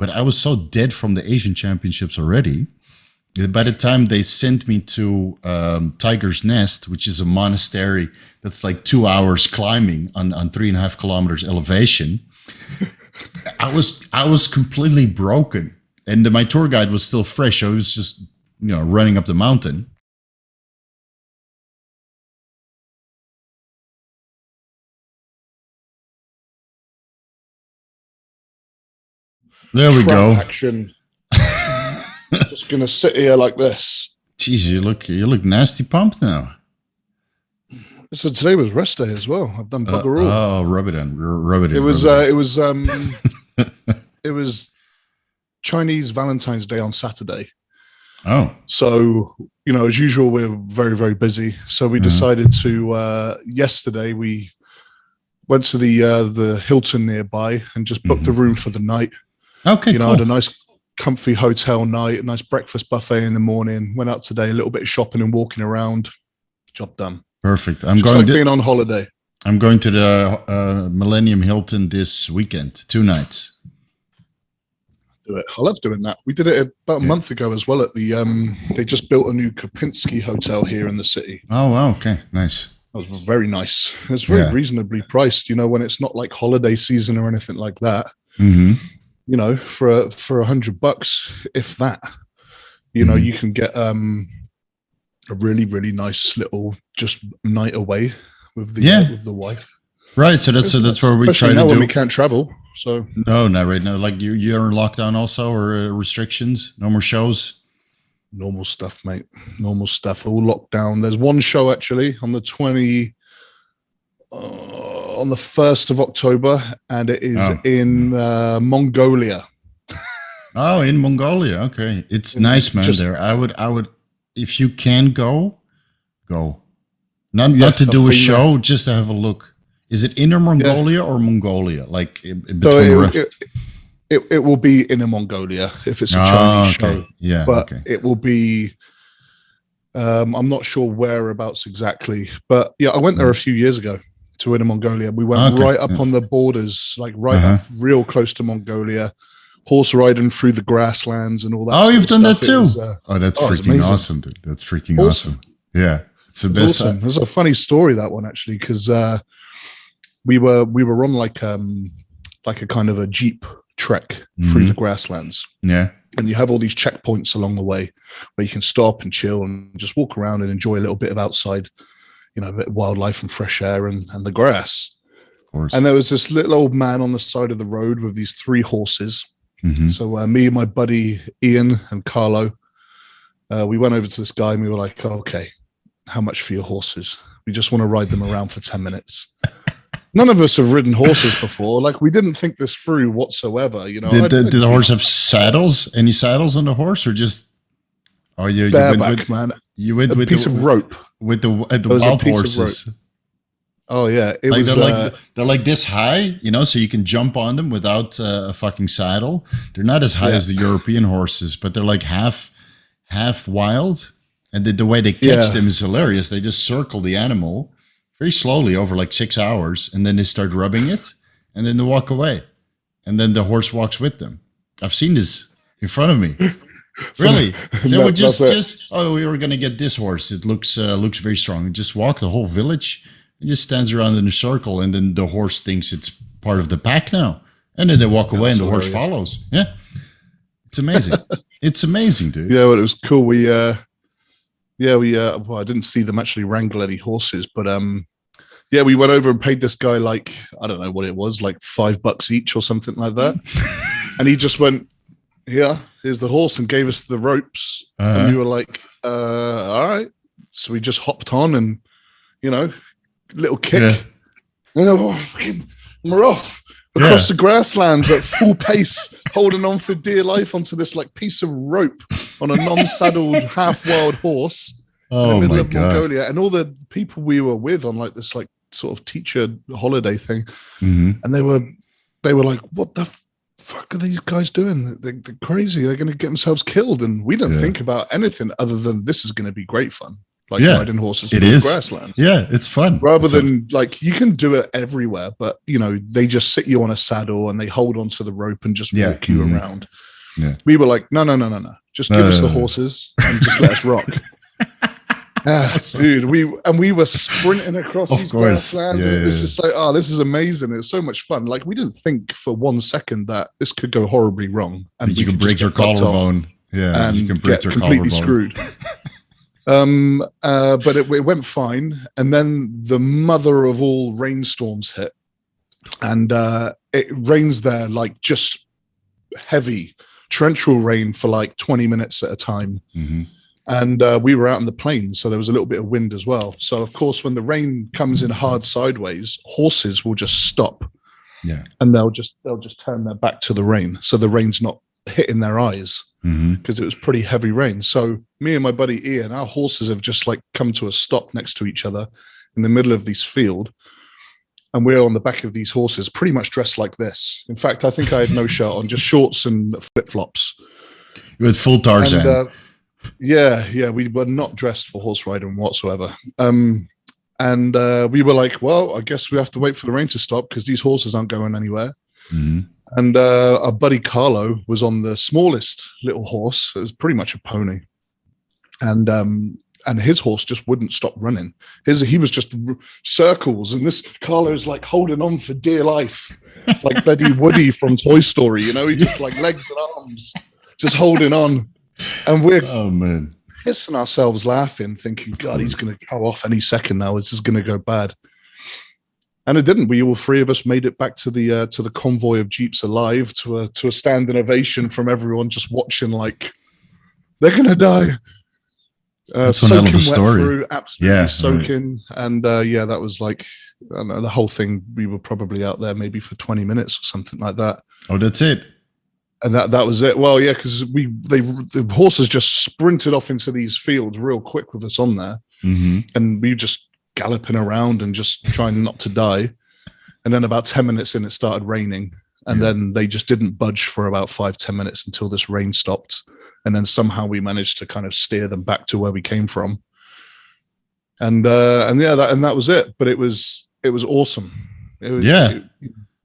but I was so dead from the Asian Championships already. By the time they sent me to Tiger's Nest, which is a monastery that's like 2 hours climbing on 3.5 kilometers elevation, I was completely broken. And my tour guide was still fresh. I was just, running up the mountain. There we go. Action. Just gonna sit here like this. Jeez, you look nasty pumped now. So today was rest day as well. I've done bugger all. Oh, rub it in. Rub it in. It was Chinese Valentine's Day on Saturday. Oh. So, as usual, we're very, very busy. So we decided to, yesterday we went to the Hilton nearby and just booked a room for the night. Okay, cool. Had a nice comfy hotel night, a nice breakfast buffet in the morning. Went out today, a little bit of shopping and walking around. Job done. Perfect. Being on holiday. I'm going to the Millennium Hilton this weekend, 2 nights. Do it. I love doing that. We did it about a month ago as well at the they just built a new Kopinski hotel here in the city. Oh wow, okay, nice. That was very nice. It's very reasonably priced, when it's not like holiday season or anything like that. For $100, if that, you can get a really, really nice little just night away with the wife. Right. So that's where we try to do. When we can't travel. So no, not right now. Like you're in lockdown also, or restrictions? No more shows. Normal stuff, mate. Normal stuff. All locked down. There's one show actually on the 1st of October, and it is in Mongolia. Oh, in Mongolia. Okay, it's nice, man. There, I would, if you can go. Not to do a show, just to have a look. Is it Inner Mongolia or Mongolia? Like in between? It will be Inner Mongolia if it's a Chinese show. Yeah, but it will be. I'm not sure whereabouts exactly, but I went there a few years ago to Inner Mongolia. We went right up on the borders, like up real close to Mongolia. Horse riding through the grasslands and all that. Oh, you've done that too. That's freaking awesome. Awesome, dude. That's freaking awesome. Yeah, it's the best. Awesome. There's a funny story, that one actually, because we were on like a kind of a jeep trek through the grasslands. Yeah, and you have all these checkpoints along the way where you can stop and chill and just walk around and enjoy a little bit of outside, a bit of wildlife and fresh air and the grass. Of course. And there was this little old man on the side of the road with these 3 horses. So me and my buddy Ian and Carlo, we went over to this guy and we were like, okay, how much for your horses? We just want to ride them around for 10 minutes. None of us have ridden horses before. Like, we didn't think this through whatsoever. Did the horse have saddles? Any saddles on the horse, or just? Oh, you bareback, man. You went with a piece of rope with the wild horses. Oh yeah, they're like this high, so you can jump on them without a fucking saddle. They're not as high as the European horses, but they're like half wild. And the way they catch them is hilarious. They just circle the animal very slowly over like 6 hours, and then they start rubbing it, and then they walk away, and then the horse walks with them. I've seen this in front of me. Really, they would just we were gonna get this horse. It looks very strong. And just walk the whole village. It just stands around in a circle, and then the horse thinks it's part of the pack now, and then they walk away, and the horse follows. Yeah, it's amazing. It's amazing, dude. Yeah, well, it was cool. We I didn't see them actually wrangle any horses, but we went over and paid this guy like, I don't know what it was, like $5 each or something like that, and he just went, here's the horse, and gave us the ropes, and we were like, all right. So we just hopped on, and little kick, and we're off across the grasslands at full pace, holding on for dear life onto this like piece of rope on a non-saddled half-wild horse in the middle of Mongolia, and all the people we were with on like this like sort of teacher holiday thing, and they were like, what the fuck are these guys doing? They're crazy. They're going to get themselves killed. And we didn't think about anything other than this is going to be great fun. like riding horses through the grasslands. Yeah, it's fun. Rather than like, you can do it everywhere, but you know, they just sit you on a saddle and they hold onto the rope and just walk you around. Yeah. We were like, no. Just give us the horses and just let us rock. Dude, we were sprinting across these grasslands. And this is so, this is amazing. It's so much fun. Like, we didn't think for 1 second that this could go horribly wrong. And you can break your collarbone. Yeah, and you can break your completely collarbone. Screwed. But it went fine. And then the mother of all rainstorms hit. And it rains there like just heavy torrential rain for like 20 minutes at a time. Mm-hmm. And we were out in the plains, so there was a little bit of wind as well. So of course, when the rain comes in hard sideways, horses will just stop. Yeah. And they'll just turn their back to the rain, so the rain's not hitting their eyes, because it was pretty heavy rain. So me and my buddy Ian, our horses have just like come to a stop next to each other in the middle of this field. And we're on the back of these horses, pretty much dressed like this. In fact, I think I had no shirt on, just shorts and flip-flops. You had full Tarzan. And, we were not dressed for horse riding whatsoever. And we were like, well, I guess we have to wait for the rain to stop because these horses aren't going anywhere. Mm-hmm. And our buddy Carlo was on the smallest little horse. It was pretty much a pony. And his horse just wouldn't stop running. He was just circles, and this Carlo's like holding on for dear life, like bloody Woody from Toy Story. You know, he just like legs and arms, just holding on. And we're pissing ourselves laughing, thinking, God, he's going to go off any second now. This is going to go bad. And it didn't. We all three of us made it back to the convoy of jeeps alive, to a standing ovation from everyone just watching, like, they're going to die. Soaking wet through, absolutely soaking. Right. And that was like, I don't know, the whole thing. We were probably out there maybe for 20 minutes or something like that. Oh, that's it. And that was it. Well, yeah, because the horses just sprinted off into these fields real quick with us on there, and we just galloping around and just trying not to die. And then about 10 minutes in, it started raining, and then they just didn't budge for about 5-10 minutes until this rain stopped. And then somehow we managed to kind of steer them back to where we came from. And that was it. But it was awesome. It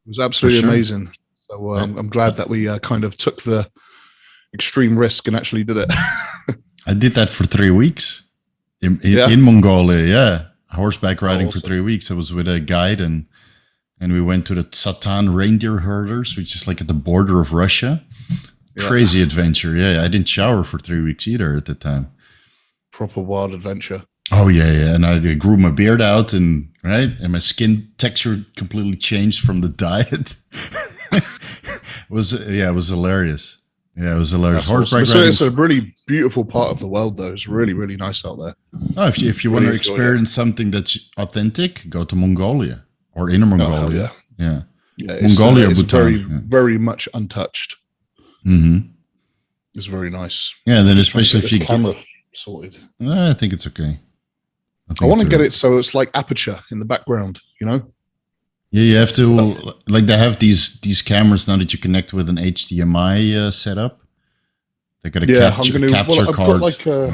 was absolutely amazing. So I'm glad that we kind of took the extreme risk and actually did it. I did that for 3 weeks in Mongolia. Yeah, horseback riding for 3 weeks. I was with a guide, and we went to the Satan reindeer herders, which is like at the border of Russia. Crazy adventure. Yeah, I didn't shower for 3 weeks either at the time. Proper wild adventure. Oh yeah. And I grew my beard out, and my skin texture completely changed from the diet. It was hilarious. Yeah, it was hilarious. Awesome. It's a really beautiful part of the world, though. It's really, really nice out there. Oh, if you want to experience something that's authentic, go to Mongolia or Inner Mongolia. Yeah, Mongolia, it's Bhutan, very much untouched. Mm-hmm. It's very nice. Yeah, then especially if you camera sorted. I think it's okay. I want to get it so it's like aperture in the background, you know? Yeah, you have to, like, they have these cameras now that you connect with an HDMI setup. They got a capture card. I've got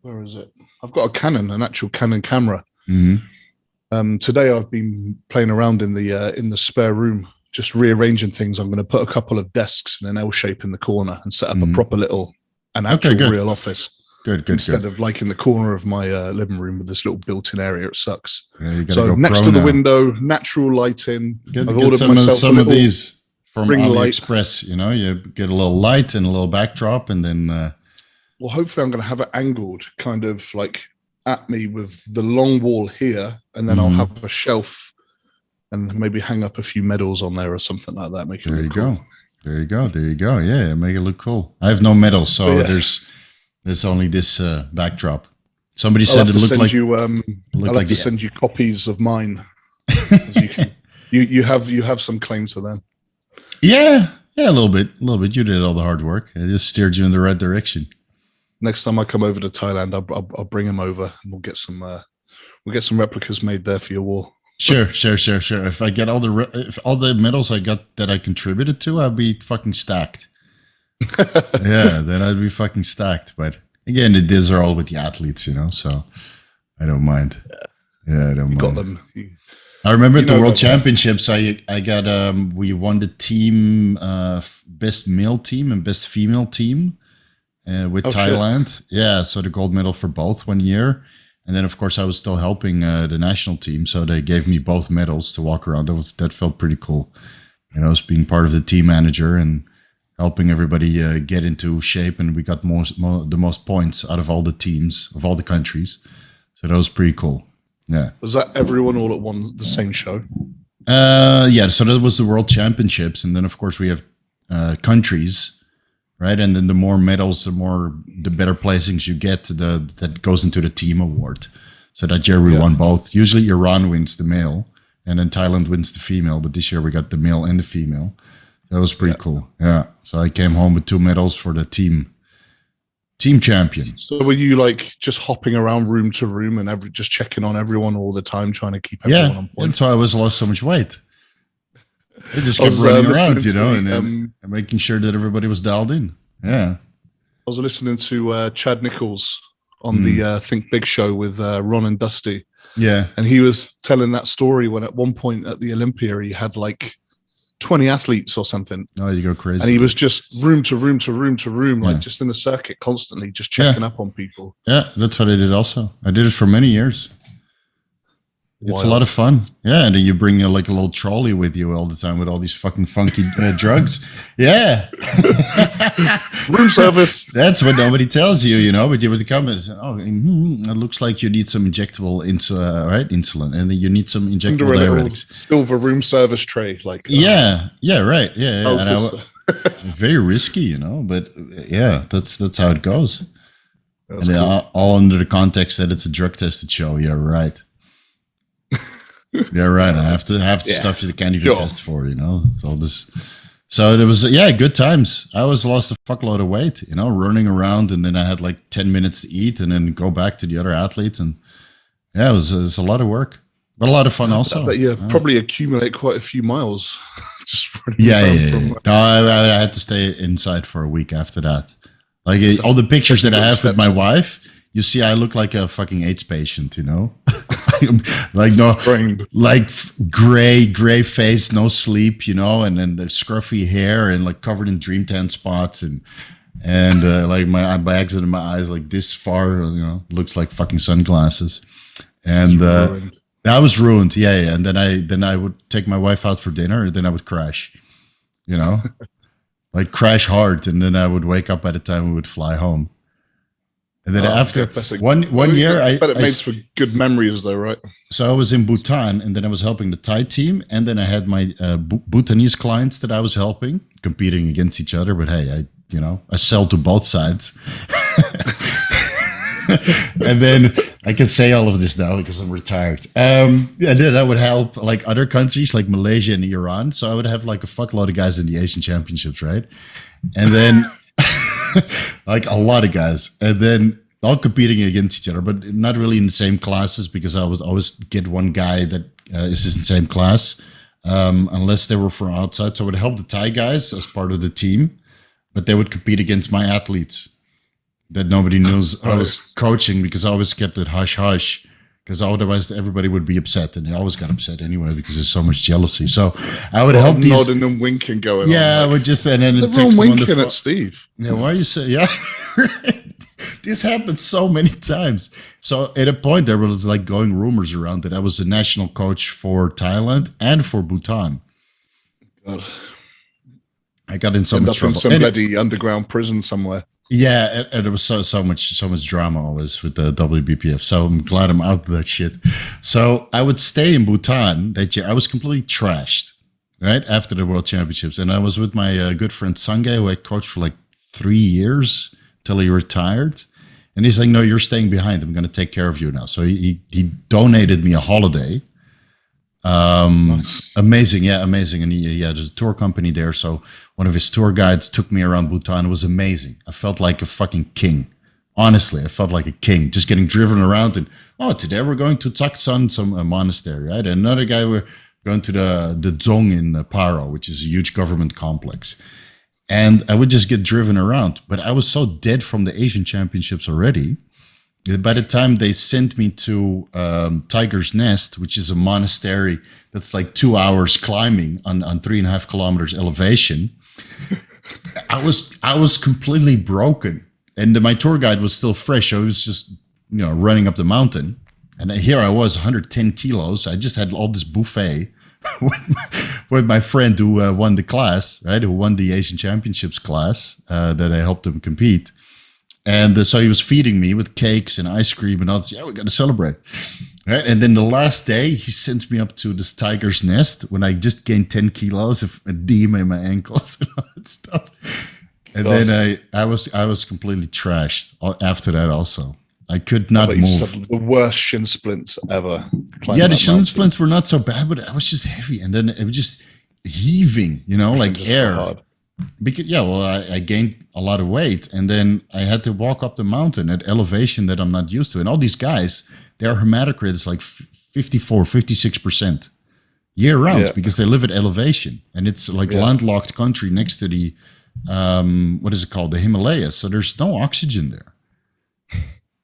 where is it? I've got an actual Canon camera. Mm-hmm. Today I've been playing around in the spare room, just rearranging things. I'm going to put a couple of desks in an L shape in the corner and set up a proper real office. Good. Instead of like in the corner of my living room with this little built-in area, it sucks. Yeah, so next to the window, natural lighting. I've ordered some of these from AliExpress. You know, you get a little light and a little backdrop, and then. Well, hopefully, I'm going to have it angled, kind of like at me with the long wall here, and then I'll have a shelf, and maybe hang up a few medals on there or something like that. Make it look cool. There you go. Yeah, make it look cool. I have no medals, so there's only this backdrop. Somebody said it looked like I'll have to send you copies of mine. you have some claim to them. Yeah, a little bit. You did all the hard work. I just steered you in the right direction. Next time I come over to Thailand, I'll bring them over, and we'll get some replicas made there for your wall. Sure. If I get all the medals I got that I contributed to, I'll be fucking stacked. Yeah, then I'd be fucking stacked. But again, these are all with the athletes, you know. So I don't mind. Yeah, I don't mind. Got them. I remember at the World Championships, I got we won the team best male team and best female team with Thailand. Shit. Yeah, so the gold medal for both 1 year, and then of course I was still helping the national team, so they gave me both medals to walk around. That felt pretty cool, as being part of the team manager and helping everybody get into shape, and we got the most points out of all the teams of all the countries, so that was pretty cool. Yeah. Was that everyone all at the same show? Yeah. So that was the World Championships, and then of course we have countries, right? And then the more medals, the better placings you get, that goes into the team award. So that year we won both. Usually Iran wins the male, and then Thailand wins the female. But this year we got the male and the female. That was pretty cool. Yeah. So I came home with 2 medals for the team champion. So were you like just hopping around room to room and just checking on everyone all the time, trying to keep everyone on point? And so I lost so much weight. I just kept running around, and making sure that everybody was dialed in. Yeah. I was listening to Chad Nichols on the Think Big show with Ron and Dusty. Yeah. And he was telling that story when at one point at the Olympia, he had like 20 athletes or something. Oh, you go crazy. And he was just room to room to room to room, like just in the circuit constantly, just checking up on people. Yeah, that's what I did also. I did it for many years. It's a lot of fun. Yeah, and then you bring like a little trolley with you all the time with all these fucking funky drugs. Yeah. Room service. That's what nobody tells you, but you would come and say, oh, it looks like you need some injectable insulin, and then you need some injectable diuretics. Silver room service tray. Like Yeah, right. Yeah. And very risky, but yeah, that's how it goes. That's and cool. All under the context that it's a drug-tested show. Yeah, right. Yeah, right. I have to stuff you can't even test for, It's all this. So it was, good times. I always lost a fuckload of weight, running around, and then I had like 10 minutes to eat and then go back to the other athletes. And it was a lot of work, but a lot of fun also. But probably accumulate quite a few miles. Just running around. No, I had to stay inside for a week after that. Like all the pictures that I have with my wife, you see, I look like a fucking AIDS patient, like gray face, no sleep, and then the scruffy hair and like covered in dream tan spots and like my bags in my eyes like this far, looks like fucking sunglasses. And I was ruined. Yeah. And then I would take my wife out for dinner, and then I would crash, like crash hard, and then I would wake up by the time we would fly home. And then after one year, but it makes for good memories, though, right? So I was in Bhutan, and then I was helping the Thai team, and then I had my Bhutanese clients that I was helping, competing against each other. But hey, I sell to both sides. And then I can say all of this now because I'm retired. And then I would help like other countries like Malaysia and Iran. So I would have like a fuckload of guys in the Asian Championships, right? And then. Like a lot of guys, and then all competing against each other, but not really in the same classes, because I was always get one guy that is in the same class, unless they were from outside. So I would help the Thai guys as part of the team, but they would compete against my athletes that nobody knows I was coaching, because I always kept it hush hush, because otherwise everybody would be upset, and they always got upset anyway because there's so much jealousy. So I would help these nodding and winking going on. Yeah, I would just and then everyone winking at Steve. Yeah, why are you saying? Yeah, this happened so many times. So at a point there was like going rumors around that I was the national coach for Thailand and for Bhutan. God. I got in so much trouble. In some bloody underground prison somewhere. Yeah, and there was so much drama always with the WBPF. So I'm glad I'm out of that shit. So I would stay in Bhutan that year. I was completely trashed, right, after the World Championships. And I was with my good friend Sange, who I coached for like 3 years till he retired. And he's like, no, you're staying behind. I'm going to take care of you now. So he donated me a holiday. Nice. Amazing. Yeah, amazing. And there's a tour company there. So one of his tour guides took me around Bhutan. It was amazing. I felt like a fucking king. Honestly, I felt like a king, just getting driven around. And today we're going to Taksan, some monastery, right? And another guy, we're going to the Dzong in Paro, which is a huge government complex. And I would just get driven around. But I was so dead from the Asian Championships already By the time they sent me to Tiger's Nest, which is a monastery that's like 2 hours climbing on 3.5 kilometers elevation, I was completely broken. And my tour guide was still fresh. I was just, running up the mountain. And here I was, 110 kilos. I just had all this buffet with my friend who won the class, right? Who won the Asian Championships class that I helped him compete. And so he was feeding me with cakes and ice cream and all this. Yeah, we got to celebrate. Right. And then the last day, he sends me up to this Tiger's Nest when I just gained 10 kilos of edema in my ankles and all that stuff. And then I was completely trashed after that also. I could not move. The worst shin splints ever. Yeah, the shin splints were not so bad, but I was just heavy. And then it was just heaving, like air. So because I gained a lot of weight, and then I had to walk up the mountain at elevation that I'm not used to. And all these guys, their hematocrit is like 54, 56% year round because they live at elevation, and it's like landlocked country next to the what is it called, the Himalayas. So there's no oxygen there,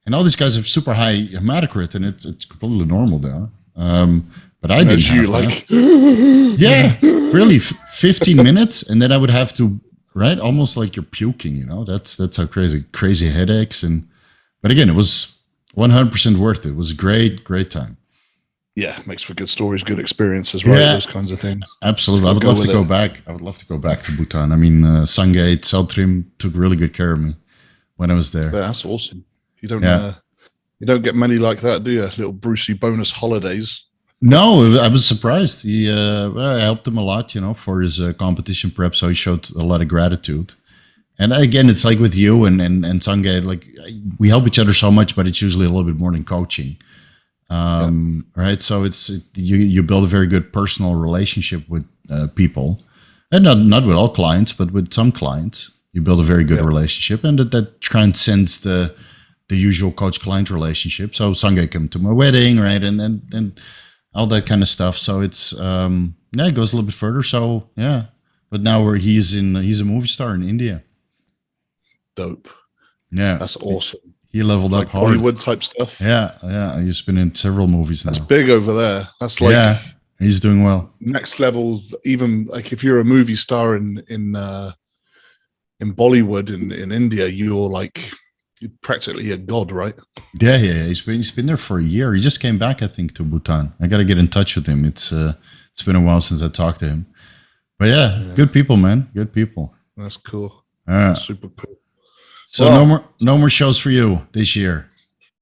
and all these guys have super high hematocrit, and it's completely normal there. But I didn't have that. Yeah, really, 15 minutes, and then I would have to, right, almost like you're puking. That's how crazy headaches. But again, it was 100% worth it. It was a great time. Yeah, makes for good stories, good experiences, right? Those kinds of things. Absolutely. I would love to go back. I would love to go back to Bhutan. I mean, Sangay Tseltrim took really good care of me when I was there. That's awesome. You don't get many like that, do you? Little Brucey bonus holidays. No, I was surprised. I helped him a lot, for his competition prep, so he showed a lot of gratitude. And again, it's like with you and Sangay, like we help each other so much, but it's usually a little bit more than coaching, right? So you build a very good personal relationship with people, and not with all clients, but with some clients, you build a very good relationship, and that transcends the usual coach-client relationship. So Sangay came to my wedding, right, and all that kind of stuff. So it's it goes a little bit further. So yeah, but now he's a movie star in India. Dope. Yeah, that's awesome. He leveled up hard. Hollywood type stuff. Yeah. He's been in several movies now. That's big over there. That's like he's doing well. Next level. Even like if you're a movie star in Bollywood in India, you're practically a god, right? Yeah. He's been there for a year. He just came back, I think, to Bhutan. I got to get in touch with him. It's been a while since I talked to him. But good people, man. Good people. That's cool. That's super cool. So no more shows for you this year.